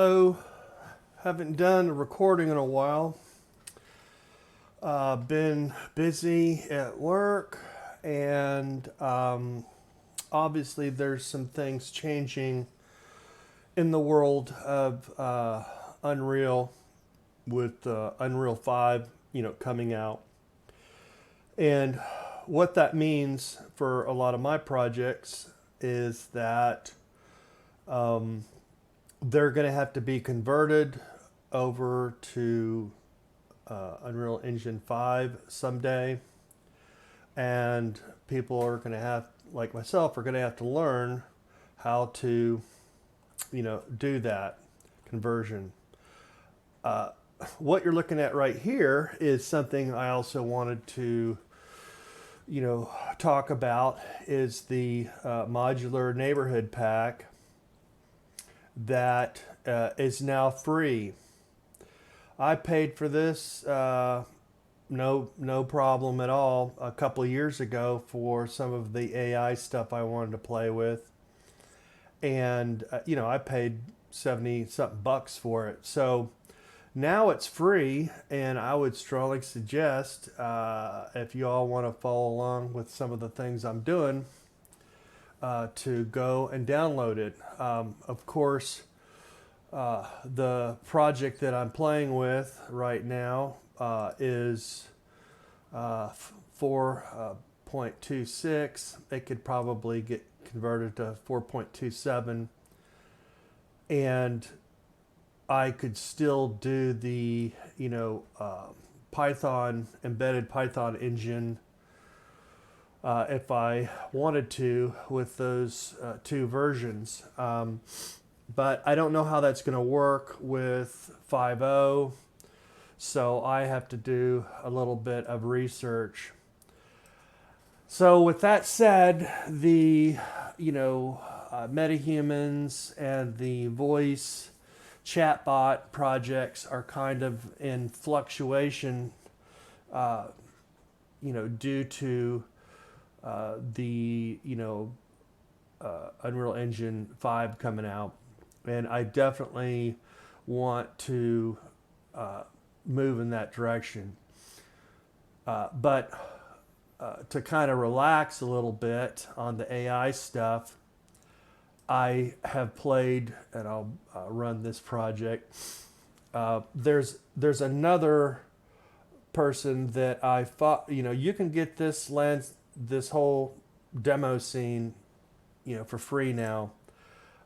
Hello. Haven't done a recording in a while. Been busy at work, and obviously there's some things changing in the world of Unreal with Unreal 5, coming out. And what that means for a lot of my projects is that they're going to have to be converted over to Unreal Engine 5 someday. And people are going to have, like myself, are going to have to learn how to, do that conversion. What you're looking at right here is something I also wanted to, talk about, is the modular neighborhood pack that is now free. I paid for this no problem at all a couple of years ago for some of the AI stuff I wanted to play with, and I paid 70 something bucks for it. So now it's free, and I would strongly suggest, if you all want to follow along with some of the things I'm doing, to go and download it. Of course, the project that I'm playing with right now is 4.26. It could probably get converted to 4.27, and I could still do the embedded Python engine if I wanted to with those two versions. But I don't know how that's going to work with 5.0, so I have to do a little bit of research. So with that said, the MetaHumans and the voice chatbot projects are kind of in fluctuation, due to the Unreal Engine 5 coming out, and I definitely want to move in that direction. But to kind of relax a little bit on the AI stuff, I have played, and I'll run this project. There's another person that I thought, you can get this whole demo scene, for free now.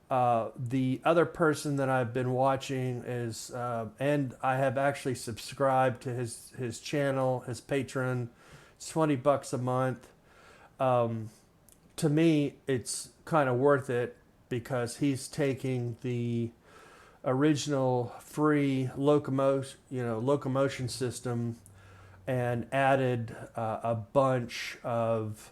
The other person that I've been watching is, and I have actually subscribed to his channel, his Patreon. It's $20 a month. To me, it's kind of worth it because he's taking the original free locomotion system and added a bunch of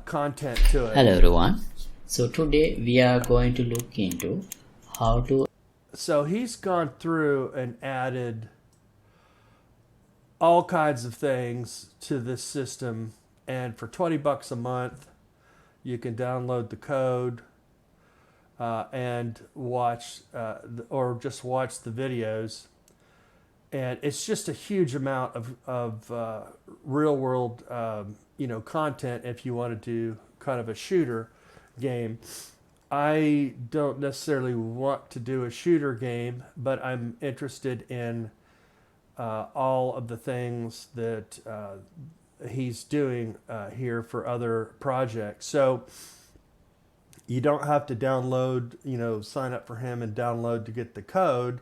content to it. Hello everyone. So today we are going to look into how to. So he's gone through and added all kinds of things to this system, and for $20 a month, you can download the code and watch, or just watch the videos. And it's just a huge amount of real world, content if you want to do kind of a shooter game. I don't necessarily want to do a shooter game, but I'm interested in all of the things that he's doing here for other projects. So you don't have to download, sign up for him and download to get the code,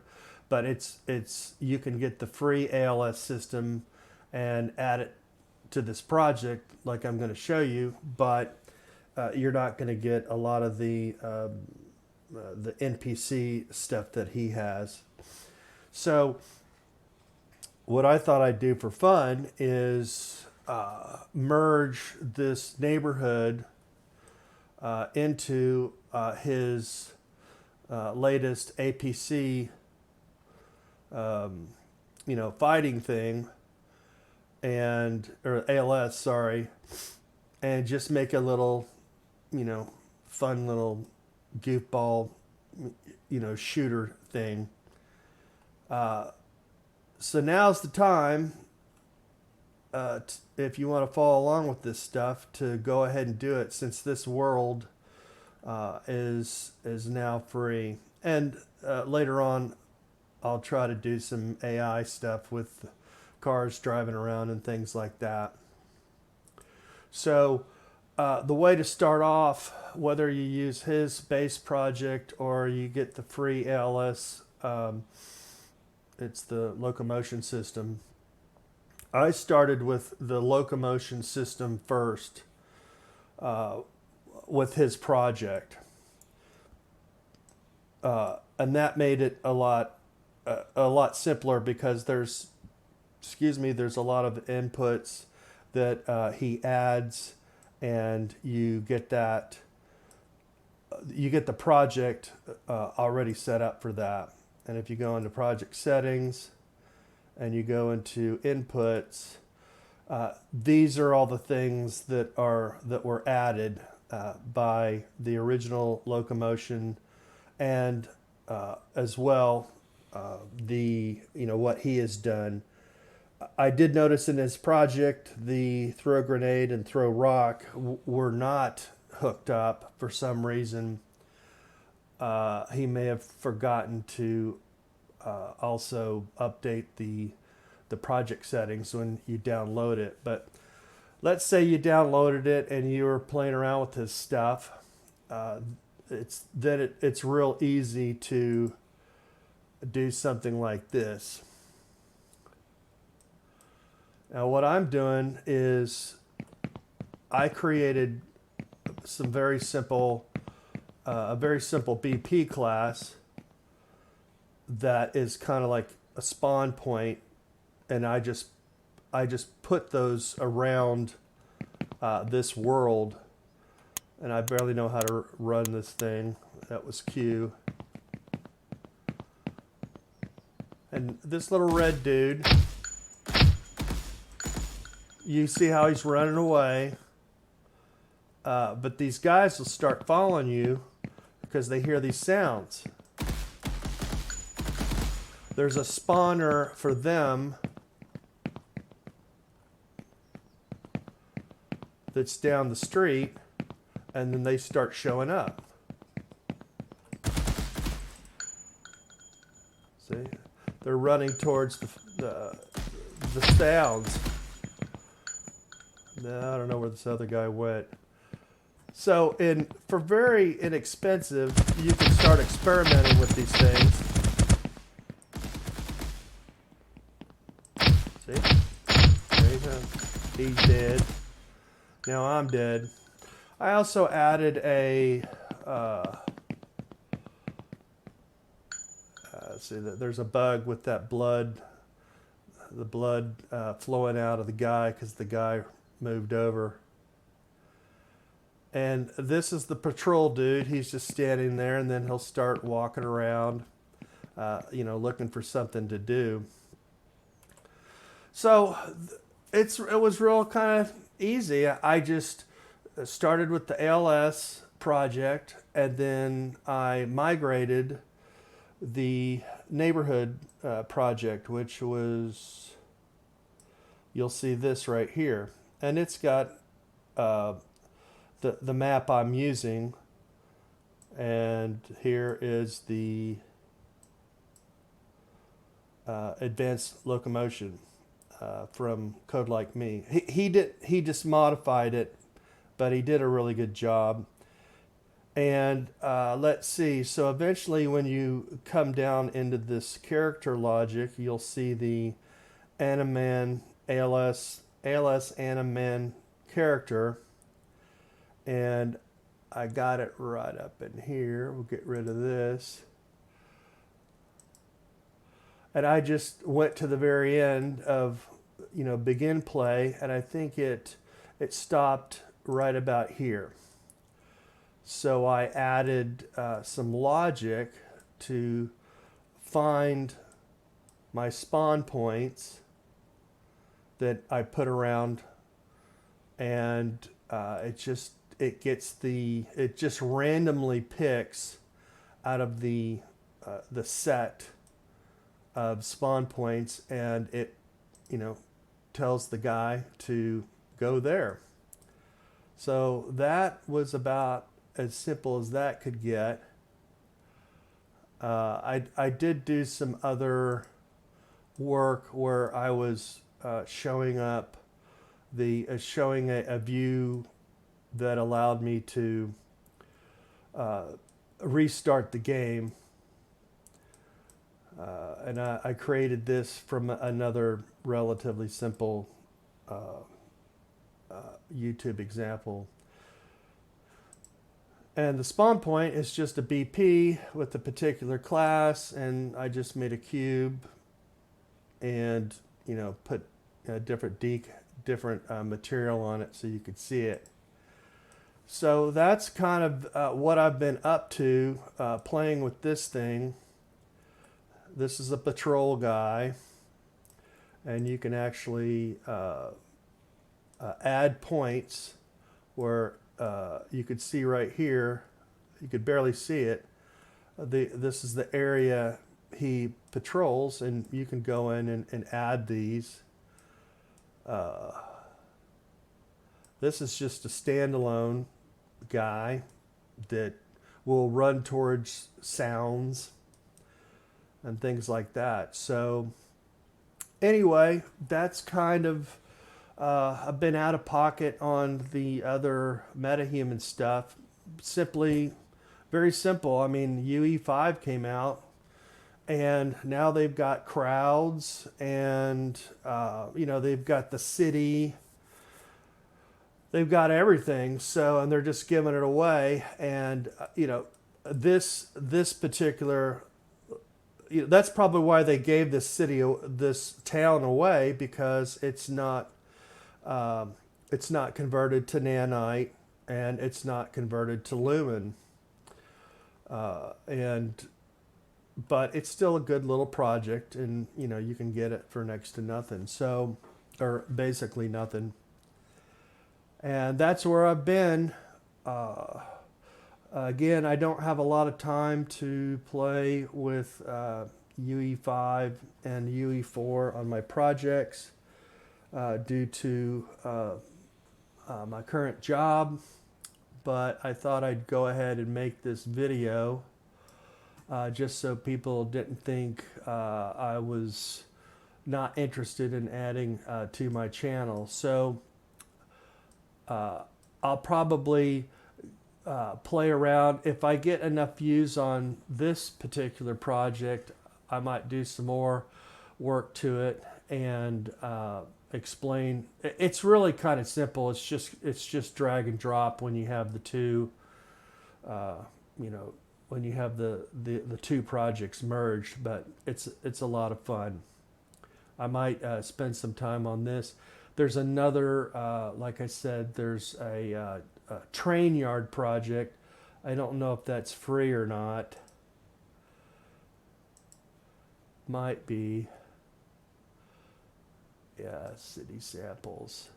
but it's you can get the free ALS system and add it to this project like I'm going to show you, but you're not going to get a lot of the NPC stuff that he has. So what I thought I'd do for fun is merge this neighborhood into his latest APC, fighting thing, or ALS, sorry, and just make a little, fun little goofball, shooter thing. So now's the time, if you want to follow along with this stuff, to go ahead and do it, since this world is now free. And later on, I'll try to do some AI stuff with cars driving around and things like that. So the way to start off, whether you use his base project or you get the free ALS, it's the locomotion system. I started with the locomotion system first with his project. And that made it a lot simpler, because there's a lot of inputs that he adds, and you get the project already set up for that. And if you go into project settings and you go into inputs, these are all the things that were added by the original Locomotion, and as well what he has done. I did notice in his project the throw grenade and throw rock were not hooked up for some reason. He may have forgotten to also update the project settings when you download it. But let's say you downloaded it and you were playing around with his stuff. It's real easy to do something like this. Now what I'm doing is I created a very simple BP class that is kind of like a spawn point, and I just put those around this world, and I barely know how to run this thing. That was Q. And this little red dude, you see how he's running away, but these guys will start following you because they hear these sounds. There's a spawner for them that's down the street, and then they start showing up. See? They're running towards the sounds. No, I don't know where this other guy went. So for very inexpensive, you can start experimenting with these things. See? There you go. He's dead. Now I'm dead. I also added a see that there's a bug with that blood, the blood flowing out of the guy because the guy moved over. And this is the patrol dude. He's just standing there, and then he'll start walking around, looking for something to do. So it was real kind of easy. I just started with the ALS project, and then I migrated the neighborhood project, which was, you'll see this right here, and it's got the map I'm using, and here is the advanced locomotion from CodeLikeMe. He just modified it, but he did a really good job. And let's see, so eventually when you come down into this character logic, you'll see the Animan ALS Animan character, and I got it right up in here. We'll get rid of this. And I just went to the very end of, begin play, and I think it stopped right about here. So I added some logic to find my spawn points that I put around, and it just randomly picks out of the set of spawn points, and it, tells the guy to go there. So that was about as simple as that could get. I did do some other work where I was showing up showing a view that allowed me to restart the game. And I created this from another relatively simple YouTube example. And the spawn point is just a BP with a particular class, and I just made a cube and put a different material on it so you could see it. So that's kind of what I've been up to, playing with this thing. This is a patrol guy, and you can actually add points where you could see right here, you could barely see it. This is the area he patrols, and you can go in and add these. This is just a standalone guy that will run towards sounds and things like that. So anyway, that's kind of, I've been out of pocket on the other MetaHuman stuff. Simply, very simple. I mean, UE5 came out, and now they've got crowds, and they've got the city, they've got everything. So, and they're just giving it away. And this particular, that's probably why they gave this town away, because it's not converted to nanite, and it's not converted to lumen. But it's still a good little project, and you can get it for next to nothing. So, or basically nothing. And that's where I've been. Again, I don't have a lot of time to play with UE5 and UE4 on my projects due to my current job, but I thought I'd go ahead and make this video just so people didn't think I was not interested in adding to my channel. So I'll probably play around. If I get enough views on this particular project, I might do some more work to it and explain. It's really kind of simple. It's just drag and drop when you have the two, when you have the two projects merged. But it's a lot of fun. I might spend some time on this. There's another, like I said, there's a train yard project. I don't know if that's free or not. Might be. Yeah, city samples.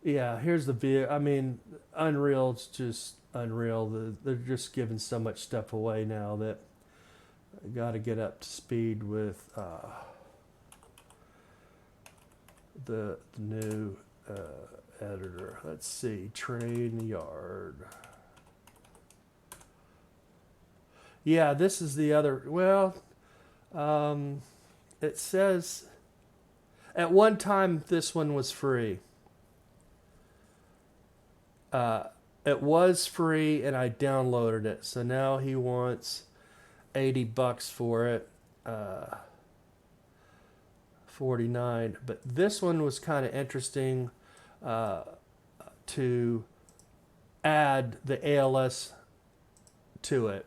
Yeah, here's the view. I mean, Unreal's just unreal. They're just giving so much stuff away now that I got to get up to speed with the new editor. Let's see, train yard. Yeah, this is the other. Well, it says at one time this one was free. It was free, and I downloaded it. So now he wants $80 for it. 49. But this one was kind of interesting to add the ALS to it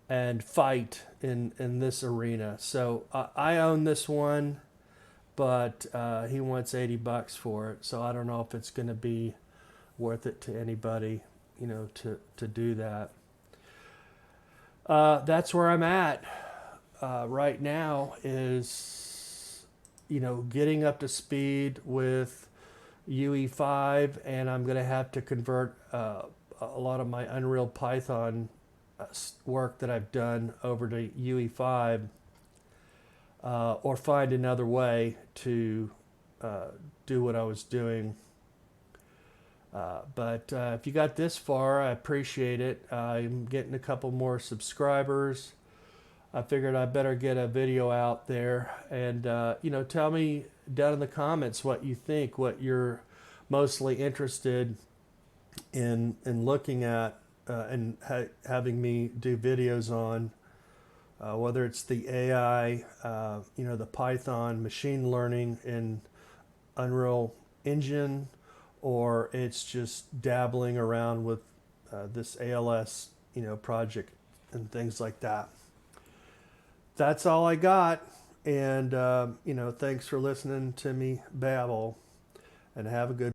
and fight in this arena. So I own this one, but he wants $80 for it. So I don't know if it's going to be worth it to anybody, to do that. That's where I'm at right now, is getting up to speed with UE5, and I'm going to have to convert a a lot of my Unreal Python work that I've done over to UE5, or find another way to do what I was doing. But if you got this far, I appreciate it. I'm getting a couple more subscribers. I figured I better get a video out there, and tell me down in the comments what you think, what you're mostly interested in looking at, and having me do videos on, whether it's the AI, the Python machine learning in Unreal Engine, or it's just dabbling around with this ALS, project and things like that. That's all I got, and thanks for listening to me babble, and have a good